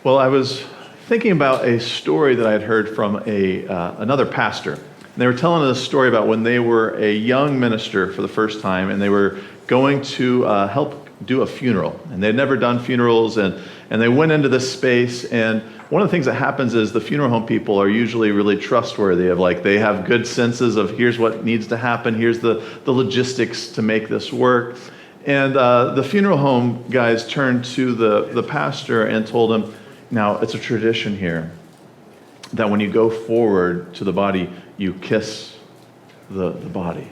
Well, I was thinking about a story that I had heard from another pastor. And they were telling us a story about when they were a young minister for the first time, and they were going to help do a funeral. And they'd never done funerals, and they went into this space. And one of the things that happens is the funeral home people are usually really trustworthy. They have good senses of here's what needs to happen, here's the logistics to make this work. And the funeral home guys turned to the pastor and told him, now, it's a tradition here that when you go forward to the body, you kiss the body.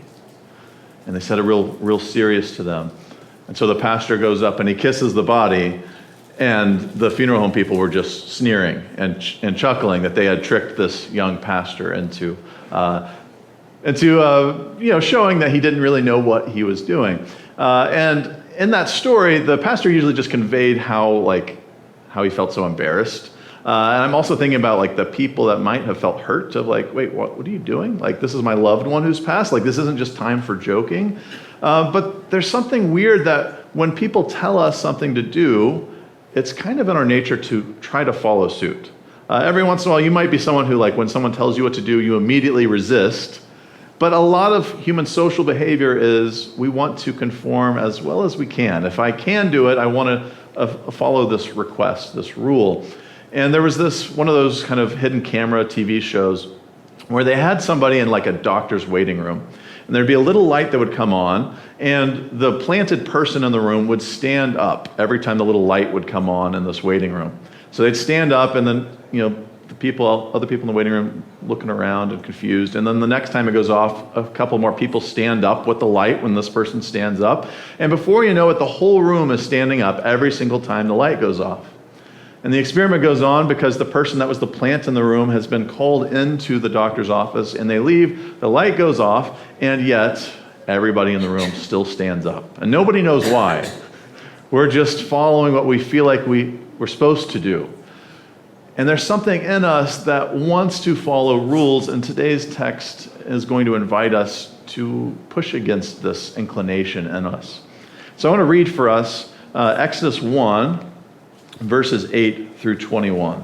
And they said it real serious to them. And so the pastor goes up and he kisses the body, and the funeral home people were just sneering and chuckling that they had tricked this young pastor into showing that he didn't really know what he was doing. And in that story, the pastor usually just conveyed how he felt so embarrassed. And I'm also thinking about the people that might have felt hurt of wait, what are you doing? This is my loved one who's passed. This isn't just time for joking. But there's something weird that when people tell us something to do, it's kind of in our nature to try to follow suit. Every once in a while, you might be someone who when someone tells you what to do, you immediately resist. But a lot of human social behavior is we want to conform as well as we can. If I can do it, I want to follow this request, this rule. And there was one of those kind of hidden camera TV shows where they had somebody in a doctor's waiting room. And there'd be a little light that would come on, and the planted person in the room would stand up every time the little light would come on in this waiting room. So they'd stand up, and then, other people in the waiting room looking around and confused. And then the next time it goes off, a couple more people stand up with the light when this person stands up. And before you know it, the whole room is standing up every single time the light goes off. And the experiment goes on because the person that was the plant in the room has been called into the doctor's office, and they leave, the light goes off, and yet everybody in the room still stands up. And nobody knows why. We're just following what we feel like we're supposed to do. And there's something in us that wants to follow rules, and today's text is going to invite us to push against this inclination in us. So I want to read for us Exodus 1, verses 8 through 21.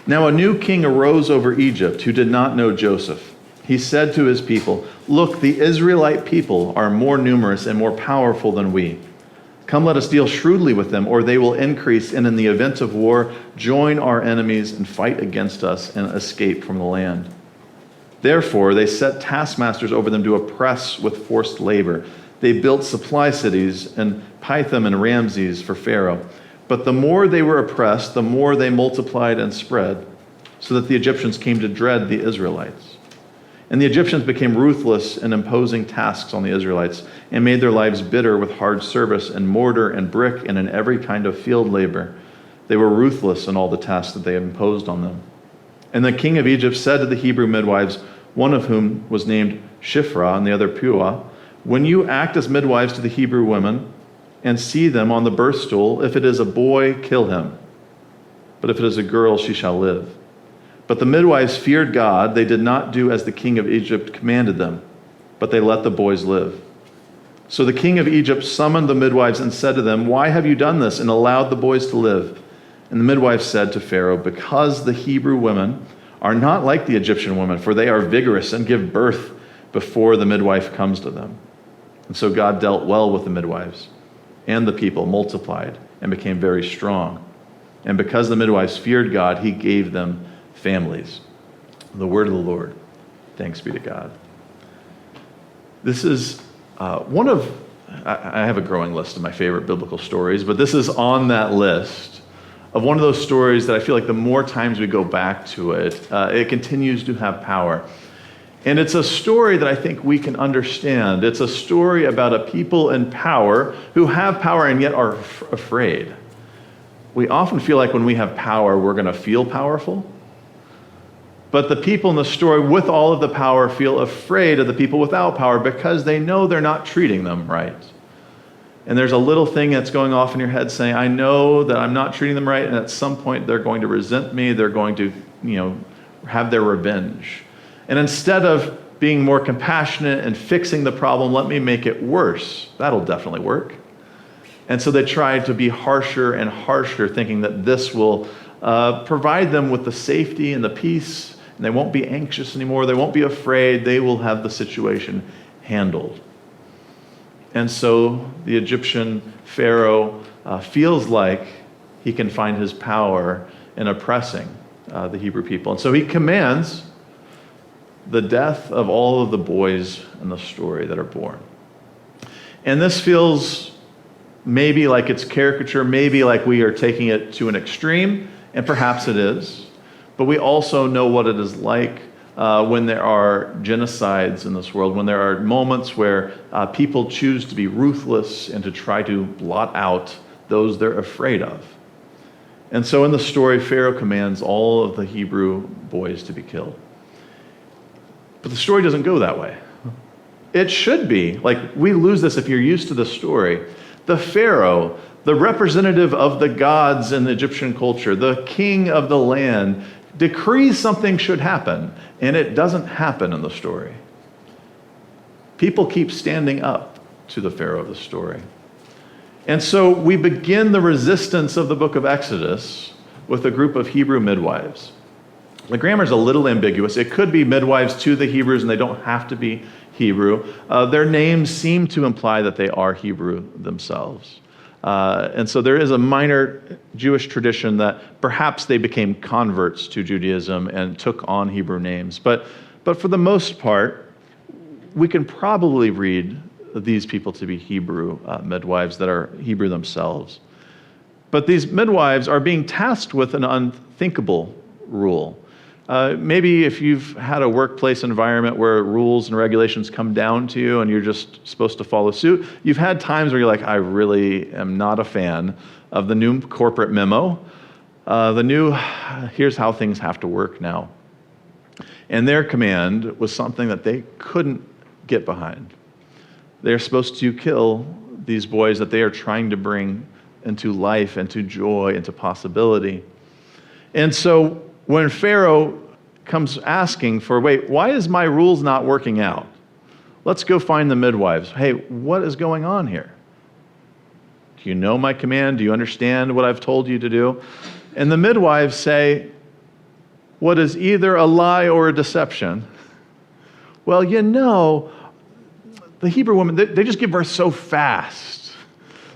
Now a new king arose over Egypt who did not know Joseph. He said to his people, "Look, the Israelite people are more numerous and more powerful than we. Come, let us deal shrewdly with them, or they will increase, and in the event of war, join our enemies and fight against us and escape from the land." Therefore, they set taskmasters over them to oppress with forced labor. They built supply cities in Pithom and Ramses for Pharaoh. But the more they were oppressed, the more they multiplied and spread, so that the Egyptians came to dread the Israelites. And the Egyptians became ruthless in imposing tasks on the Israelites and made their lives bitter with hard service in mortar and brick and in every kind of field labor. They were ruthless in all the tasks that they had imposed on them. And the king of Egypt said to the Hebrew midwives, one of whom was named Shiphrah and the other Puah, "When you act as midwives to the Hebrew women and see them on the birth stool, if it is a boy, kill him. But if it is a girl, she shall live." But the midwives feared God. They did not do as the king of Egypt commanded them, but they let the boys live. So the king of Egypt summoned the midwives and said to them, "Why have you done this and allowed the boys to live?" And the midwives said to Pharaoh, "Because the Hebrew women are not like the Egyptian women, for they are vigorous and give birth before the midwife comes to them." And so God dealt well with the midwives, and the people multiplied and became very strong. And because the midwives feared God, he gave them families. The word of the Lord. Thanks be to God. This is I have a growing list of my favorite biblical stories, but this is on that list of one of those stories that I feel like the more times we go back to it, it continues to have power. And it's a story that I think we can understand. It's a story about a people in power who have power and yet are afraid. We often feel like when we have power, we're going to feel powerful. But the people in the story with all of the power feel afraid of the people without power because they know they're not treating them right. And there's a little thing that's going off in your head saying, I know that I'm not treating them right, and at some point they're going to resent me, they're going to, have their revenge. And instead of being more compassionate and fixing the problem, let me make it worse. That'll definitely work. And so they try to be harsher and harsher, thinking that this will provide them with the safety and the peace, and they won't be anxious anymore. They won't be afraid. They will have the situation handled. And so the Egyptian Pharaoh feels like he can find his power in oppressing the Hebrew people. And so he commands the death of all of the boys in the story that are born. And this feels maybe like it's caricature, maybe like we are taking it to an extreme, and perhaps it is. But we also know what it is like when there are genocides in this world, when there are moments where people choose to be ruthless and to try to blot out those they're afraid of. And so in the story, Pharaoh commands all of the Hebrew boys to be killed. But the story doesn't go that way. It should be. Like, we lose this if you're used to the story. The Pharaoh, the representative of the gods in the Egyptian culture, the king of the land, decrees something should happen, and it doesn't happen in the story. People keep standing up to the Pharaoh of the story. And so we begin the resistance of the book of Exodus with a group of Hebrew midwives. The grammar is a little ambiguous. It could be midwives to the Hebrews, and they don't have to be Hebrew. Their names seem to imply that they are Hebrew themselves. And so there is a minor Jewish tradition that perhaps they became converts to Judaism and took on Hebrew names. But for the most part, we can probably read these people to be Hebrew midwives that are Hebrew themselves. But these midwives are being tasked with an unthinkable rule. Maybe if you've had a workplace environment where rules and regulations come down to you and you're just supposed to follow suit, you've had times where you're like, I really am not a fan of the new corporate memo, here's how things have to work now. And their command was something that they couldn't get behind. They're supposed to kill these boys that they are trying to bring into life, into joy, into possibility. And so when Pharaoh comes asking for, wait, why is my rules not working out? Let's go find the midwives. Hey, what is going on here? Do you know my command? Do you understand what I've told you to do? And the midwives say, what is either a lie or a deception? Well, the Hebrew women, they just give birth so fast.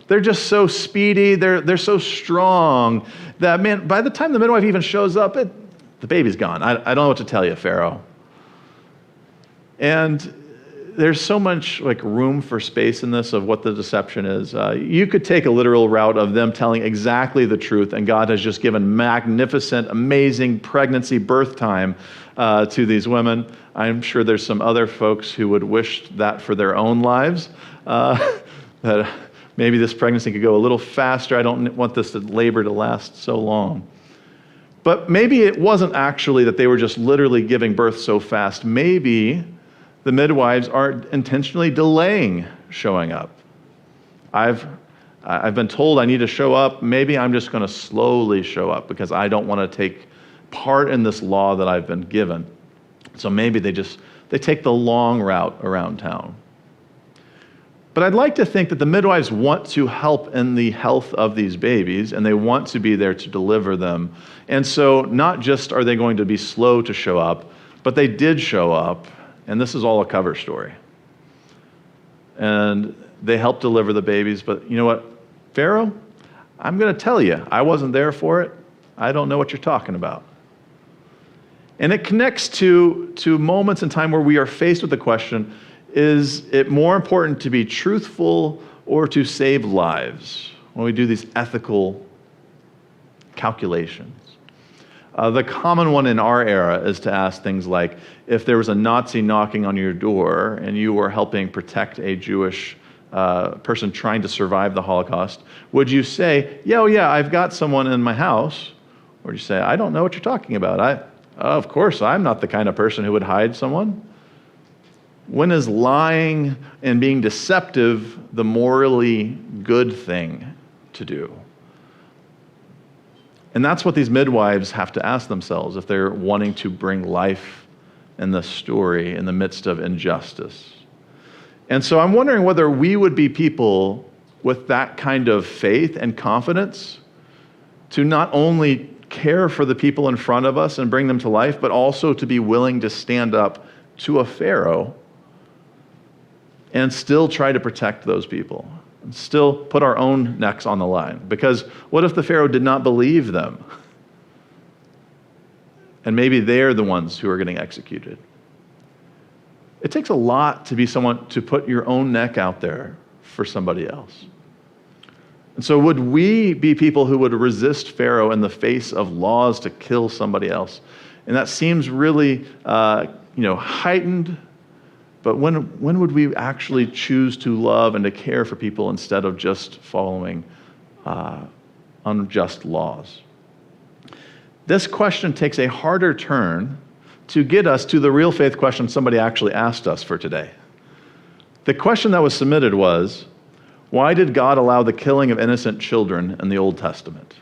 They're just so speedy. They're so strong that, man, by the time the midwife even shows up, the baby's gone. I don't know what to tell you, Pharaoh. And there's so much room for space in this of what the deception is. You could take a literal route of them telling exactly the truth, and God has just given magnificent, amazing pregnancy birth time to these women. I'm sure there's some other folks who would wish that for their own lives, that maybe this pregnancy could go a little faster. I don't want this labor to last so long. But maybe it wasn't actually that they were just literally giving birth so fast. Maybe the midwives are intentionally delaying showing up. I've been told I need to show up. Maybe I'm just going to slowly show up because I don't want to take part in this law that I've been given. So maybe they take the long route around town. But I'd like to think that the midwives want to help in the health of these babies, and they want to be there to deliver them. And so not just are they going to be slow to show up, but they did show up, and this is all a cover story. And they helped deliver the babies, but you know what, Pharaoh, I'm going to tell you, I wasn't there for it. I don't know what you're talking about. And it connects to moments in time where we are faced with the question, is it more important to be truthful or to save lives when we do these ethical calculations? The common one in our era is to ask things like, if there was a Nazi knocking on your door and you were helping protect a Jewish person trying to survive the Holocaust, would you say, yeah, I've got someone in my house? Or do you say, I don't know what you're talking about. Of course, I'm not the kind of person who would hide someone. When is lying and being deceptive the morally good thing to do? And that's what these midwives have to ask themselves if they're wanting to bring life in the story in the midst of injustice. And so I'm wondering whether we would be people with that kind of faith and confidence to not only care for the people in front of us and bring them to life, but also to be willing to stand up to a Pharaoh and still try to protect those people, and still put our own necks on the line? Because what if the Pharaoh did not believe them? And maybe they're the ones who are getting executed. It takes a lot to be someone to put your own neck out there for somebody else. And so would we be people who would resist Pharaoh in the face of laws to kill somebody else? And that seems really heightened, but when would we actually choose to love and to care for people instead of just following unjust laws? This question takes a harder turn to get us to the real faith question somebody actually asked us for today. The question that was submitted was, why did God allow the killing of innocent children in the Old Testament?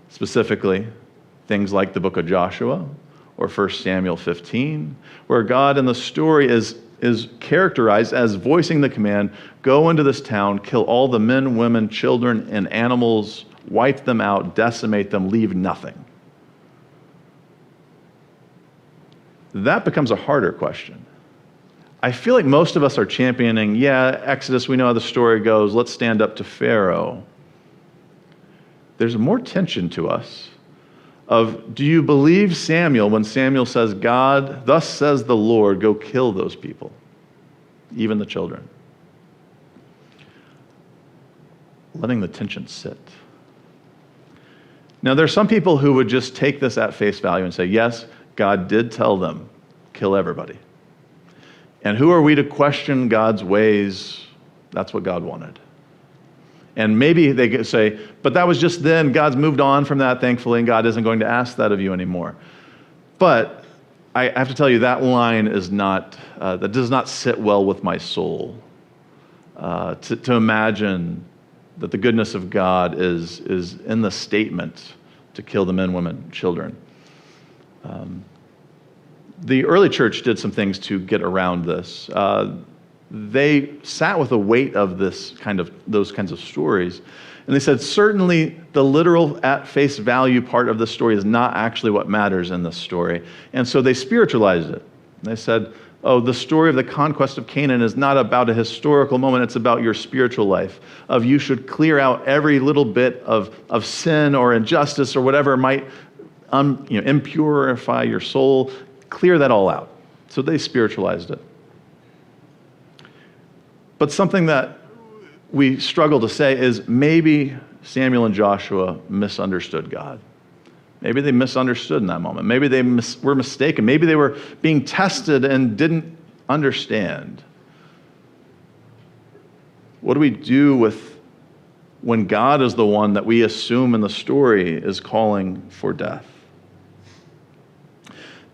Specifically, things like the book of Joshua or 1 Samuel 15, where God in the story is characterized as voicing the command, go into this town, kill all the men, women, children, and animals, wipe them out, decimate them, leave nothing. That becomes a harder question. I feel like most of us are championing, Exodus, we know how the story goes, let's stand up to Pharaoh. There's more tension to us of, do you believe Samuel when Samuel says, God, thus says the Lord, go kill those people, even the children? Letting the tension sit. Now, there's some people who would just take this at face value and say, yes, God did tell them, kill everybody. And who are we to question God's ways? That's what God wanted. And maybe they could say, but that was just then. God's moved on from that, thankfully, and God isn't going to ask that of you anymore. But I have to tell you, that line is not, that does not sit well with my soul. To imagine that the goodness of God is in the statement to kill the men, women, children. The early church did some things to get around this. They sat with the weight of those kinds of stories, and they said, certainly the literal at face value part of the story is not actually what matters in this story. And so they spiritualized it. They said, the story of the conquest of Canaan is not about a historical moment, it's about your spiritual life. Of you should clear out every little bit of sin or injustice or whatever might impurify your soul. Clear that all out. So they spiritualized it. But something that we struggle to say is maybe Samuel and Joshua misunderstood God. Maybe they misunderstood in that moment. Maybe they were mistaken. Maybe they were being tested and didn't understand. What do we do with when God is the one that we assume in the story is calling for death?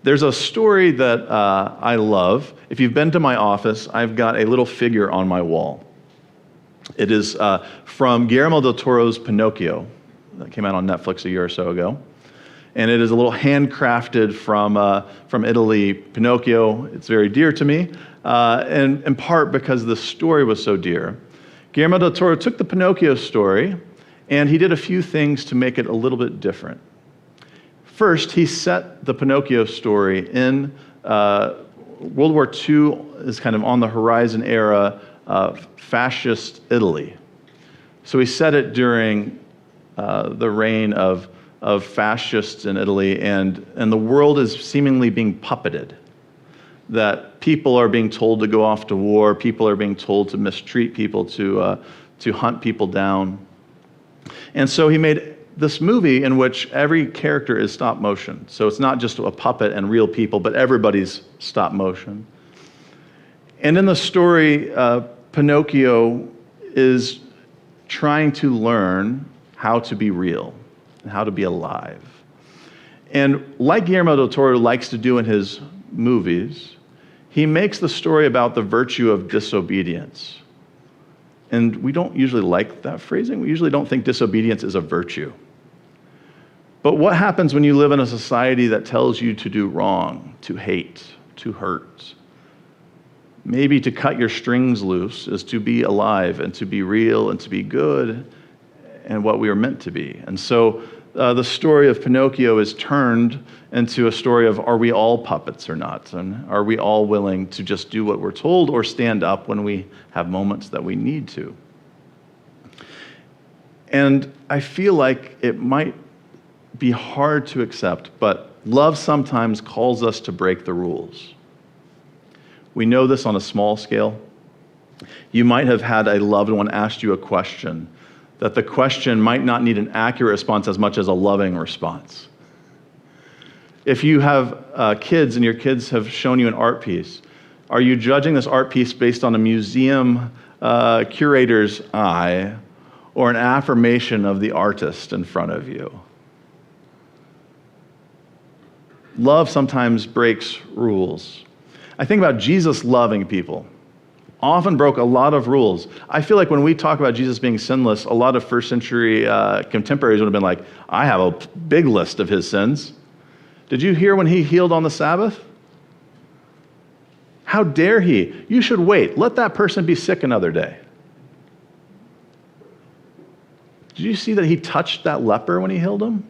There's a story that I love. If you've been to my office, I've got a little figure on my wall. It is from Guillermo del Toro's Pinocchio that came out on Netflix a year or so ago. And it is a little handcrafted from Italy Pinocchio. It's very dear to me, and in part because the story was so dear. Guillermo del Toro took the Pinocchio story, and he did a few things to make it a little bit different. First, he set the Pinocchio story in World War II is kind of on the horizon era fascist Italy. So he set it during the reign of fascists in Italy, and the world is seemingly being puppeted. That people are being told to go off to war, people are being told to mistreat people, to hunt people down. And so he made this movie in which every character is stop motion. So it's not just a puppet and real people, but everybody's stop motion. And in the story, Pinocchio is trying to learn how to be real and how to be alive. And like Guillermo del Toro likes to do in his movies, he makes the story about the virtue of disobedience. And we don't usually like that phrasing. We usually don't think disobedience is a virtue. But what happens when you live in a society that tells you to do wrong, to hate, to hurt? Maybe to cut your strings loose is to be alive and to be real and to be good and what we are meant to be. And so the story of Pinocchio is turned into a story of, are we all puppets or not? And are we all willing to just do what we're told or stand up when we have moments that we need to? And I feel like it might be hard to accept, but love sometimes calls us to break the rules. We know this on a small scale. You might have had a loved one ask you a question, that the question might not need an accurate response as much as a loving response. If you have kids and your kids have shown you an art piece, are you judging this art piece based on a museum curator's eye or an affirmation of the artist in front of you? Love sometimes breaks rules. I think about Jesus loving people. Often broke a lot of rules. I feel like when we talk about Jesus being sinless, a lot of first century contemporaries would have been like, I have a big list of his sins. Did you hear when he healed on the Sabbath? How dare he? You should wait. Let that person be sick another day. Did you see that he touched that leper when he healed him?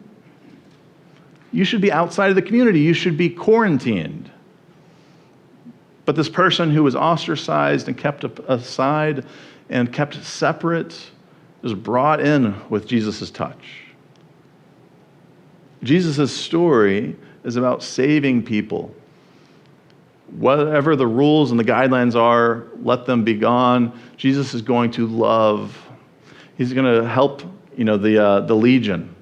You should be outside of the community. You should be quarantined. But this person who was ostracized and kept aside and kept separate was brought in with Jesus' touch. Jesus' story is about saving people. Whatever the rules and the guidelines are, let them be gone. Jesus is going to love. He's going to help, the legion.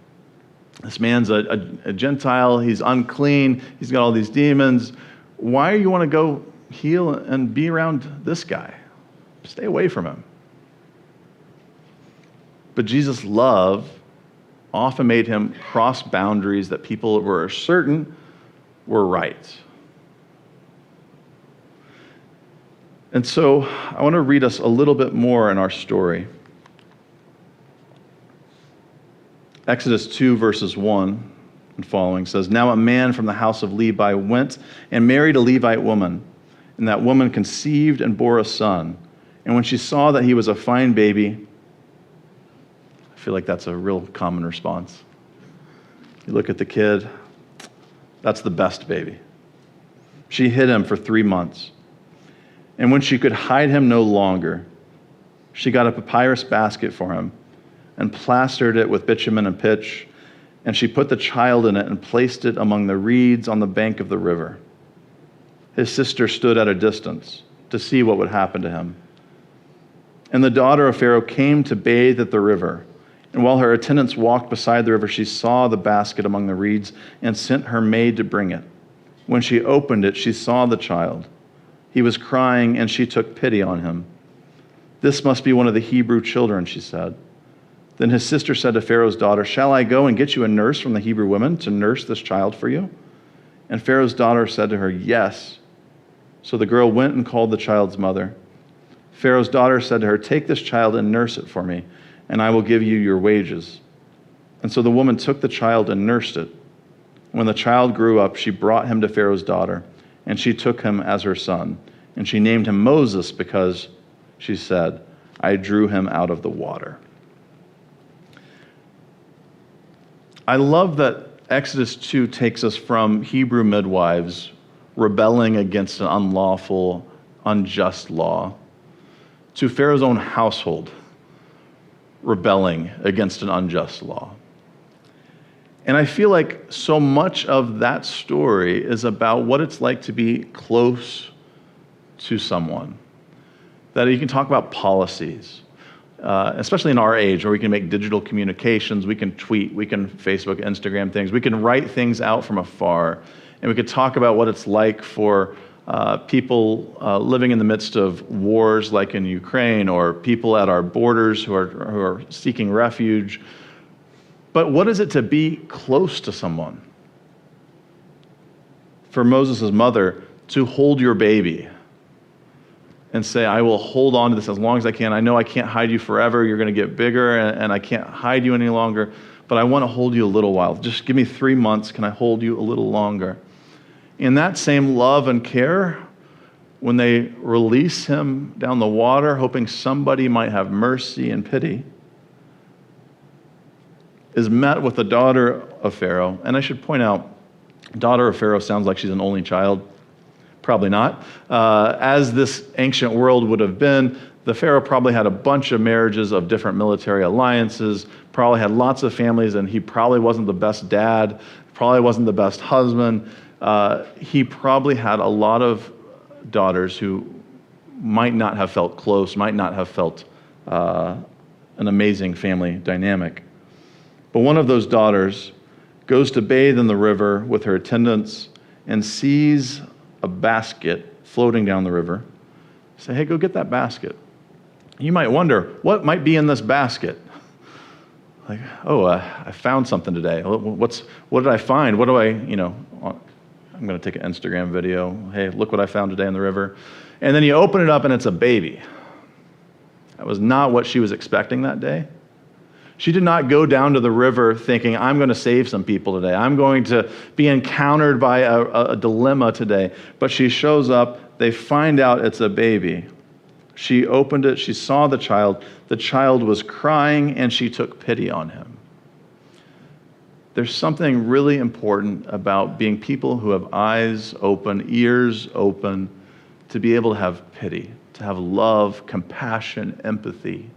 This man's a Gentile. He's unclean. He's got all these demons. Why do you want to go heal and be around this guy? Stay away from him. But Jesus' love often made him cross boundaries that people were certain were right. And so I want to read us a little bit more in our story. Exodus 2, verses 1 and following says, Now a man from the house of Levi went and married a Levite woman, and that woman conceived and bore a son. And when she saw that he was a fine baby, I feel like that's a real common response. You look at the kid, that's the best baby. She hid him for 3 months. And when she could hide him no longer, she got a papyrus basket for him and plastered it with bitumen and pitch, and she put the child in it and placed it among the reeds on the bank of the river. His sister stood at a distance to see what would happen to him. And the daughter of Pharaoh came to bathe at the river. And while her attendants walked beside the river, she saw the basket among the reeds and sent her maid to bring it. When she opened it, she saw the child. He was crying, and she took pity on him. This must be one of the Hebrew children, she said. Then his sister said to Pharaoh's daughter, Shall I go and get you a nurse from the Hebrew women to nurse this child for you? And Pharaoh's daughter said to her, Yes. So the girl went and called the child's mother. Pharaoh's daughter said to her, Take this child and nurse it for me, and I will give you your wages. And so the woman took the child and nursed it. When the child grew up, she brought him to Pharaoh's daughter, and she took him as her son. And she named him Moses because, she said, I drew him out of the water. I love that Exodus 2 takes us from Hebrew midwives rebelling against an unlawful, unjust law to Pharaoh's own household rebelling against an unjust law. And I feel like so much of that story is about what it's like to be close to someone. That you can talk about policies, especially in our age where we can make digital communications, we can tweet, we can Facebook, Instagram things, we can write things out from afar, and we could talk about what it's like for people living in the midst of wars like in Ukraine, or people at our borders who are seeking refuge. But what is it to be close to someone? For Moses' mother, to hold your baby and say, I will hold on to this as long as I can. I know I can't hide you forever. You're going to get bigger, and I can't hide you any longer, but I want to hold you a little while. Just give me 3 months. Can I hold you a little longer? In that same love and care, when they release him down the water, hoping somebody might have mercy and pity, is met with the daughter of Pharaoh. And I should point out, daughter of Pharaoh sounds like she's an only child. Probably not. As this ancient world would have been, the Pharaoh probably had a bunch of marriages of different military alliances, probably had lots of families, and he probably wasn't the best dad, probably wasn't the best husband. He probably had a lot of daughters who might not have felt close, might not have felt an amazing family dynamic. But one of those daughters goes to bathe in the river with her attendants and sees a basket floating down the river. Say, hey, go get that basket. You might wonder, what might be in this basket? Like, I found something today. What did I find? What do I'm going to take an Instagram video. Hey, look what I found today in the river. And then you open it up and it's a baby. That was not what she was expecting that day. She did not go down to the river thinking, I'm going to save some people today. I'm going to be encountered by a dilemma today. But she shows up, they find out it's a baby. She opened it, she saw the child. The child was crying and she took pity on him. There's something really important about being people who have eyes open, ears open, to be able to have pity, to have love, compassion, empathy.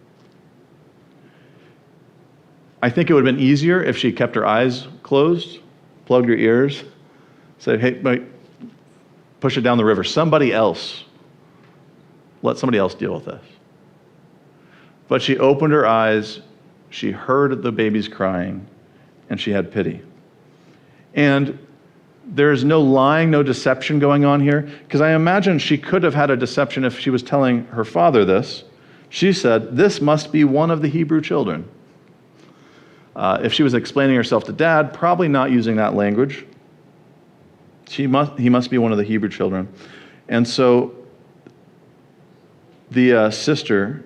I think it would have been easier if she kept her eyes closed, plugged her ears, said, hey, wait, push it down the river. Somebody else. Let somebody else deal with this. But she opened her eyes, she heard the babies crying, and she had pity. And there's no lying, no deception going on here, because I imagine she could have had a deception if she was telling her father this. She said, this must be one of the Hebrew children. If she was explaining herself to dad, probably not using that language. He must be one of the Hebrew children. And so the sister,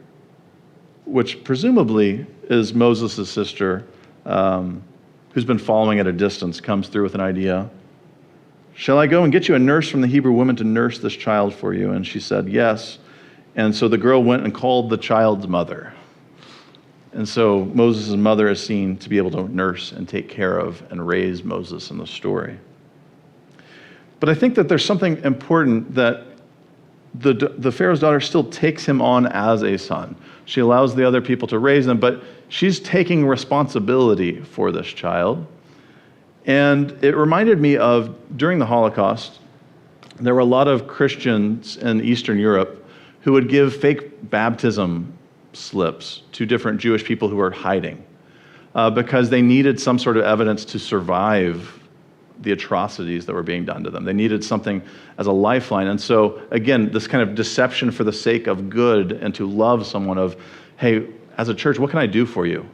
which presumably is Moses' sister, who's been following at a distance, comes through with an idea. Shall I go and get you a nurse from the Hebrew woman to nurse this child for you? And she said, yes. And so the girl went and called the child's mother. And so Moses' mother is seen to be able to nurse and take care of and raise Moses in the story. But I think that there's something important that the Pharaoh's daughter still takes him on as a son. She allows the other people to raise him, but she's taking responsibility for this child. And it reminded me of, during the Holocaust, there were a lot of Christians in Eastern Europe who would give fake baptism slips to different Jewish people who were hiding because they needed some sort of evidence to survive the atrocities that were being done to them. They needed something as a lifeline. And so, again, this kind of deception for the sake of good and to love someone of, hey, as a church, what can I do for you?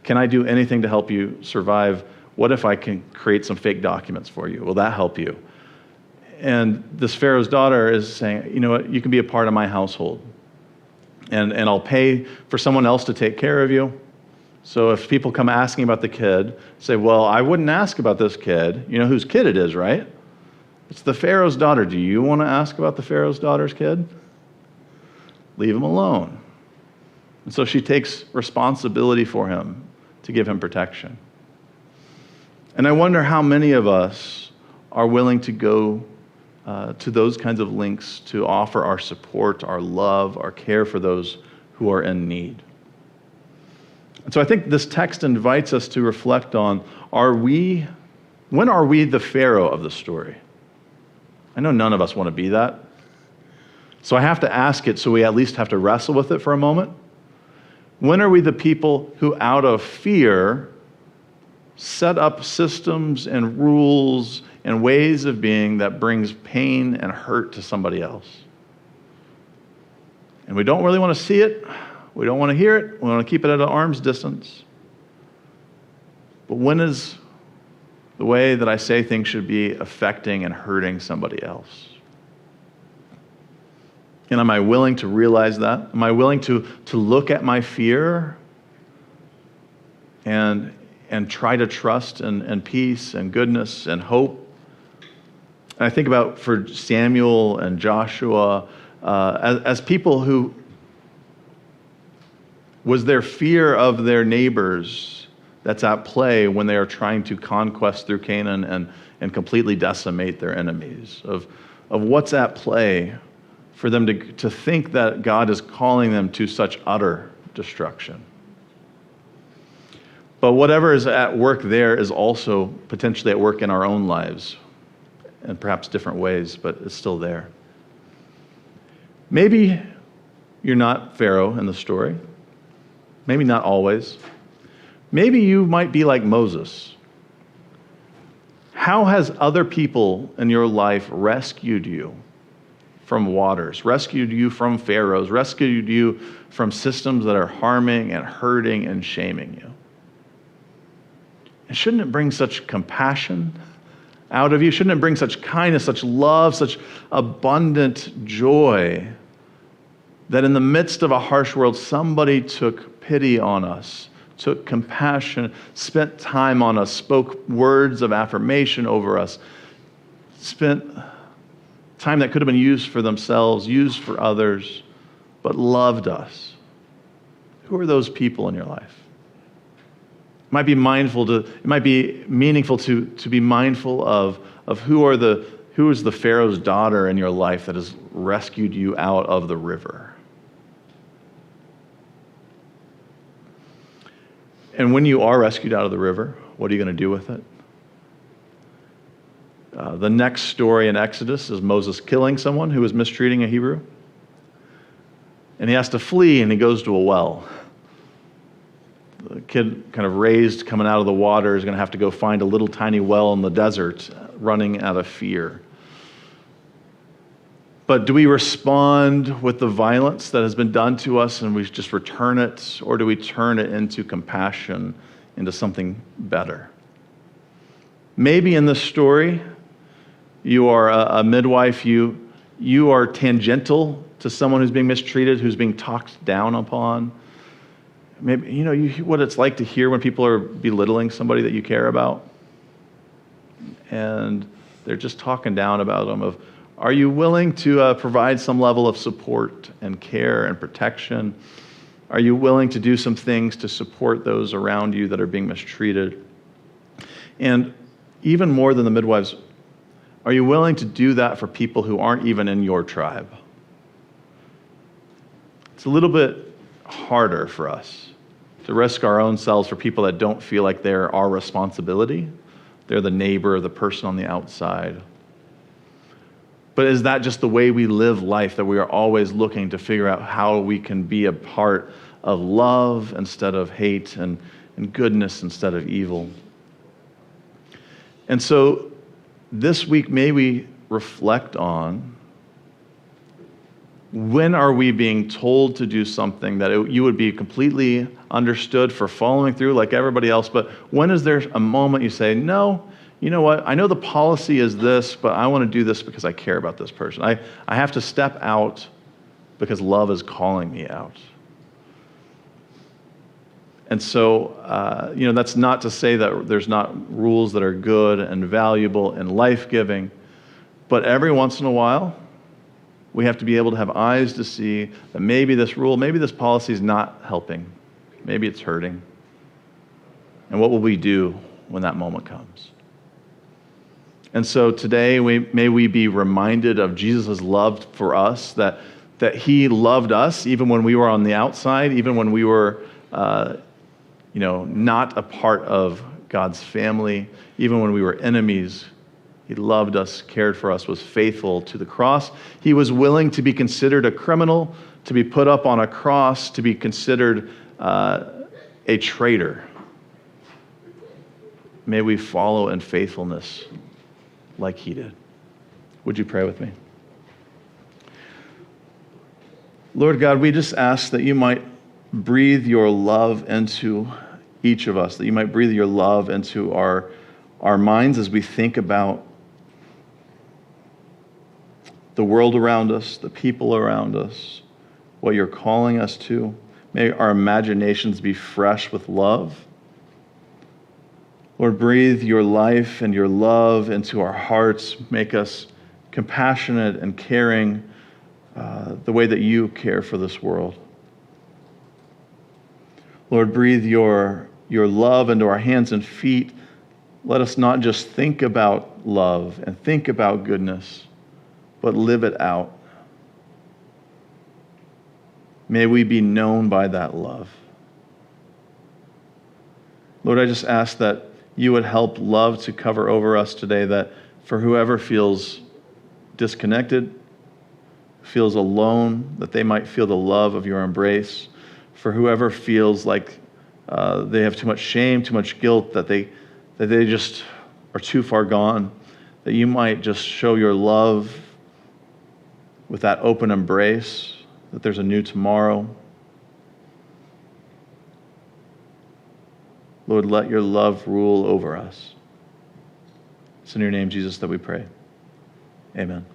Can I do anything to help you survive? What if I can create some fake documents for you? Will that help you? And this Pharaoh's daughter is saying, you know what, you can be a part of my household. And I'll pay for someone else to take care of you. So if people come asking about the kid, say, well, I wouldn't ask about this kid. You know whose kid it is, right? It's the Pharaoh's daughter. Do you want to ask about the Pharaoh's daughter's kid? Leave him alone. And so she takes responsibility for him to give him protection. And I wonder how many of us are willing to go to those kinds of links to offer our support, our love, our care for those who are in need. And so I think this text invites us to reflect on, when are we the Pharaoh of the story? I know none of us want to be that. So I have to ask it, so we at least have to wrestle with it for a moment. When are we the people who, out of fear, set up systems and rules and ways of being that brings pain and hurt to somebody else? And we don't really want to see it. We don't want to hear it. We want to keep it at an arm's distance. But when is the way that I say things should be affecting and hurting somebody else? And am I willing to realize that? Am I willing to look at my fear and try to trust and peace and goodness and hope And I think about for Samuel and Joshua as people who was their fear of their neighbors that's at play when they are trying to conquest through Canaan and completely decimate their enemies, of what's at play for them to think that God is calling them to such utter destruction. But whatever is at work there is also potentially at work in our own lives, in perhaps different ways, but it's still there. Maybe you're not Pharaoh in the story. Maybe not always. Maybe you might be like Moses. How has other people in your life rescued you from waters, rescued you from pharaohs, rescued you from systems that are harming and hurting and shaming you? And shouldn't it bring such compassion out of you? Shouldn't it bring such kindness, such love, such abundant joy that in the midst of a harsh world, somebody took pity on us, took compassion, spent time on us, spoke words of affirmation over us, spent time that could have been used for themselves, used for others, but loved us? Who are those people in your life? It might be meaningful to be mindful of who is the Pharaoh's daughter in your life that has rescued you out of the river. And when you are rescued out of the river, what are you going to do with it? The next story in Exodus is Moses killing someone who was mistreating a Hebrew. And he has to flee, and he goes to a well. The kid kind of raised coming out of the water is going to have to go find a little tiny well in the desert, running out of fear. But do we respond with the violence that has been done to us and we just return it, or do we turn it into compassion, into something better? Maybe in this story, you are a midwife, you are tangential to someone who's being mistreated, who's being talked down upon. Maybe you what it's like to hear when people are belittling somebody that you care about, and they're just talking down about them. Are you willing to provide some level of support and care and protection? Are you willing to do some things to support those around you that are being mistreated? And even more than the midwives, are you willing to do that for people who aren't even in your tribe? It's a little bit harder for us to risk our own selves for people that don't feel like they're our responsibility. They're the neighbor, the person on the outside. But is that just the way we live life, that we are always looking to figure out how we can be a part of love instead of hate and goodness instead of evil? And so this week, may we reflect on, when are we being told to do something that you would be completely understood for following through like everybody else, but when is there a moment you say, no, you know what, I know the policy is this, but I want to do this because I care about this person. I have to step out because love is calling me out. And so, that's not to say that there's not rules that are good and valuable and life-giving, but every once in a while, we have to be able to have eyes to see that maybe this rule, maybe this policy is not helping. Maybe it's hurting. And what will we do when that moment comes? And so today, may we be reminded of Jesus' love for us, that he loved us even when we were on the outside, even when we were not a part of God's family, even when we were enemies. He loved us, cared for us, was faithful to the cross. He was willing to be considered a criminal, to be put up on a cross, to be considered a traitor. May we follow in faithfulness like he did. Would you pray with me? Lord God, we just ask that you might breathe your love into each of us, that you might breathe your love into our minds as we think about the world around us, the people around us, what you're calling us to. May our imaginations be fresh with love. Lord, breathe your life and your love into our hearts. Make us compassionate and caring the way that you care for this world. Lord, breathe your love into our hands and feet. Let us not just think about love and think about goodness, but live it out. May we be known by that love. Lord, I just ask that you would help love to cover over us today, that for whoever feels disconnected, feels alone, that they might feel the love of your embrace. For whoever feels like they have too much shame, too much guilt, that they just are too far gone, that you might just show your love with that open embrace, that there's a new tomorrow. Lord, let your love rule over us. It's in your name, Jesus, that we pray. Amen.